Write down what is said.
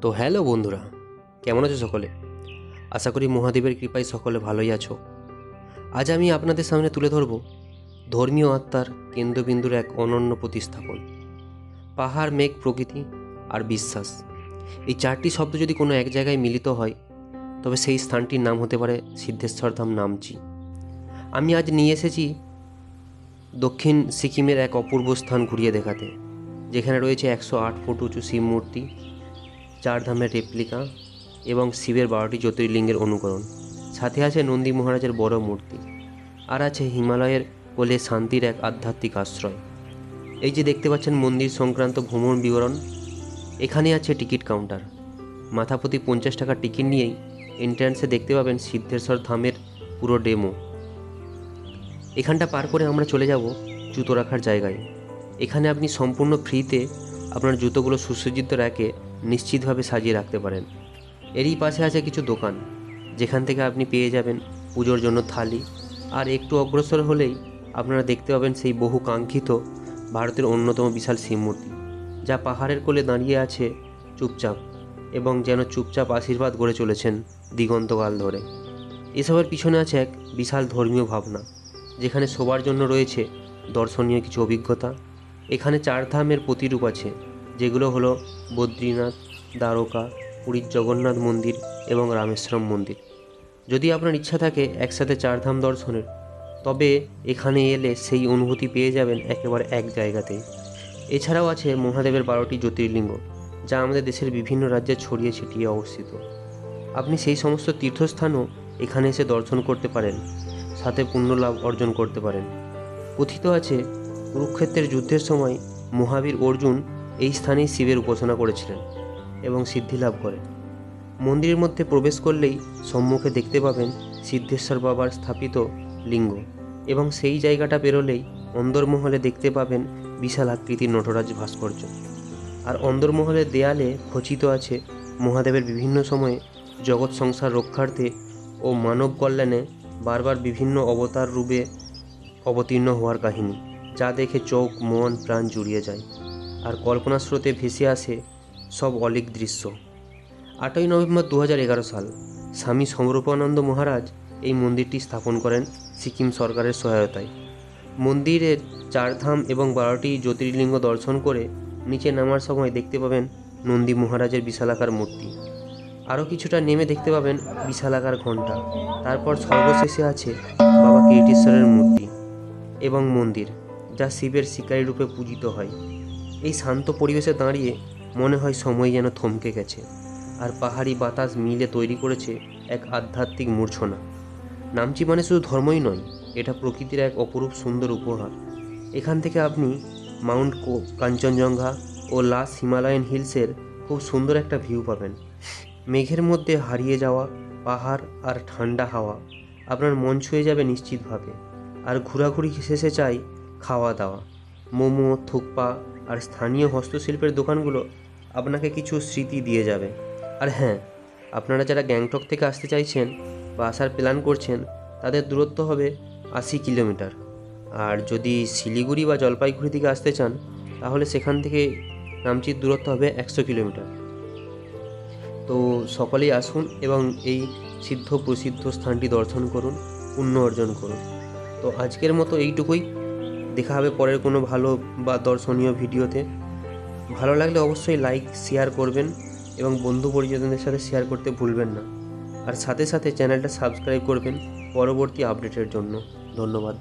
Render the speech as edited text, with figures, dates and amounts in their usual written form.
তো হ্যালো বন্ধুরা, কেমন আছো সকলে? আশা করি মহাদেবের কৃপায় সকলে ভালোই আছো। আজ আমি আপনাদের সামনে তুলে ধরব ধর্মীয় আত্মার কেন্দ্রবিন্দুর এক অনন্য প্রতিস্থাপন। পাহাড়, মেঘ, প্রকৃতি আর বিশ্বাস, এই চারটি শব্দ যদি কোনো এক জায়গায় মিলিত হয়, তবে সেই স্থানটির নাম হতে পারে সিদ্ধেশ্বর ধাম, নামচি। আমি আজ নিয়ে এসেছি দক্ষিণ সিকিমের এক অপূর্ব স্থান ঘুরিয়ে দেখাতে, যেখানে রয়েছে 108 ফুট উঁচু শিব মূর্তি, 4 ধামের রেপ্লিকা এবং শিবের 12টি জ্যোতির্লিঙ্গের অনুকরণ। সাথে আছে নন্দী মহারাজের বড় মূর্তি, আর আছে হিমালয়ের কোলে শান্তির এক আধ্যাত্মিক আশ্রয়। এই যে দেখতে পাচ্ছেন মন্দির সংক্রান্ত ভ্রমণ বিবরণ, এখানে আছে টিকিট কাউন্টার। মাথাপ্রতি 50 টাকার টিকিট নিয়েই এন্ট্রান্সে দেখতে পাবেন সিদ্ধেশ্বর ধামের পুরো ডেমো। এখানটা পার করে আমরা চলে যাব জুতো রাখার জায়গায়। এখানে আপনি সম্পূর্ণ ফ্রিতে আপনার জুতোগুলো সুসজ্জিত র্যাকে নিশ্চিতভাবে সাজিয়ে রাখতে পারেন। এরই পাশে আছে কিছু দোকান, যেখান থেকে আপনি পেয়ে যাবেন পুজোর জন্য থালি। আর একটু অগ্রসর হলেই আপনারা দেখতে পাবেন সেই বহু কাঙ্ক্ষিত ভারতের অন্যতম বিশাল শিব মূর্তি, যা পাহাড়ের কোলে দাঁড়িয়ে আছে চুপচাপ, এবং যেন চুপচাপ আশীর্বাদ গড়ে চলেছেন দিগন্তকাল ধরে। এসবের পিছনে আছে এক বিশাল ধর্মীয় ভাবনা, যেখানে সবার জন্য রয়েছে দর্শনীয় কিছু অভিজ্ঞতা। এখানে 4 ধামের প্রতিরূপ আছে, যেগুলো হলো বদ্রীনাথ, দ্বারকা, পুরীর জগন্নাথ মন্দির এবং রামেশ্বরম মন্দির। যদি আপনার ইচ্ছা থাকে একসাথে 4 ধাম দর্শনের, তবে এখানে এলে সেই অনুভূতি পেয়ে যাবেন একেবারে এক জায়গাতেই। এছাড়াও আছে মহাদেবের 12টি জ্যোতির্লিঙ্গ, যা আমাদের দেশের বিভিন্ন রাজ্যে ছড়িয়ে ছিটিয়ে অবস্থিত। আপনি সেই সমস্ত তীর্থস্থানও এখানে এসে দর্শন করতে পারেন, সাথে পুণ্য লাভ অর্জন করতে পারেন। কথিত আছে কুরুক্ষেত্রের যুদ্ধের সময় মহাবীর অর্জুন এই স্থানেই শিবের উপাসনা করেছিলেন এবং সিদ্ধি লাভ করেন। মন্দিরের মধ্যে প্রবেশ করলেই সম্মুখে দেখতে পাবেন সিদ্ধেশ্বর বাবার স্থাপিত লিঙ্গ, এবং সেই জায়গাটা পেরোলেই অন্দরমহলে দেখতে পাবেন বিশাল আকৃতির নটরাজ ভাস্কর্য। আর অন্দরমহলের দেয়ালে খচিত আছে মহাদেবের বিভিন্ন সময়ে জগৎ সংসার রক্ষার্থে ও মানব কল্যাণে বারবার বিভিন্ন অবতার রূপে অবতীর্ণ হওয়ার কাহিনী, যা দেখে চোখ, মন, প্রাণ জুড়িয়ে যায়। আর কল্পনা স্রোতে ভেসে আসে সব অলীক দৃশ্য। 8ই নভেম্বর 2011 সাল স্বামী সমরূপানন্দ মহারাজ এই মন্দিরটি স্থাপন করেন সিকিম সরকারের সহায়তায়। মন্দিরের 4 ধাম এবং 12টি জ্যোতির্লিঙ্গ দর্শন করে নিচে নামার সময় দেখতে পাবেন নন্দী মহারাজের বিশালাকার মূর্তি। আরও কিছুটা নেমে দেখতে পাবেন বিশালাকার ঘণ্টা। তারপর সর্বশেষে আছে বাবা কীর্তিশ্বরের মূর্তি এবং মন্দির, যা শিবের শিকারী রূপে পূজিত হয়। এই শান্ত পরিবেশে দাঁড়িয়ে মনে হয় সময় যেন থমকে গেছে, আর পাহাড়ি বাতাস মিলে তৈরি করেছে এক আধ্যাত্মিক মূর্ছনা। নামচি মানে শুধু ধর্মই নয়, এটা প্রকৃতির এক অপরূপ সুন্দর উপহার। এখান থেকে আপনি মাউন্ট কাঞ্চনজঙ্ঘা ও লাস হিমালয়ান হিলসের খুব সুন্দর একটা ভিউ পাবেন। মেঘের মধ্যে হারিয়ে যাওয়া পাহাড় আর ঠান্ডা হাওয়া আপনার মন ছুঁয়ে যাবে নিশ্চিতভাবে। আর ঘোরাঘুরি শেষে চাই খাওয়া দাওয়া, মোমো, থুকপা আর স্থানীয় হস্তশিল্পের দোকানগুলো আপনাকে কিছু স্মৃতি দিয়ে যাবে। আর হ্যাঁ, আপনারা যারা গ্যাংটক থেকে আসতে চাইছেন বা আসার প্ল্যান করছেন, তাদের দূরত্ব হবে 80 কিলোমিটার। আর যদি শিলিগুড়ি বা জলপাইগুড়ি থেকে আসতে চান, তাহলে সেখান থেকে নামচির দূরত্ব হবে 100 কিলোমিটার। তো সকলেই আসুন এবং এই সিদ্ধ প্রসিদ্ধ স্থানটি দর্শন করুন, পুণ্য অর্জন করুন। তো আজকের মতো এইটুকুই। দেখা হবে পরের কোনো ভালো বা দর্শনীয় ভিডিওতে। ভালো লাগলে অবশ্যই লাইক, শেয়ার করবেন এবং বন্ধু পরিজনদের সাথে শেয়ার করতে ভুলবেন না। আর সাথে সাথে চ্যানেলটা সাবস্ক্রাইব করবেন পরবর্তী আপডেটের জন্য। ধন্যবাদ।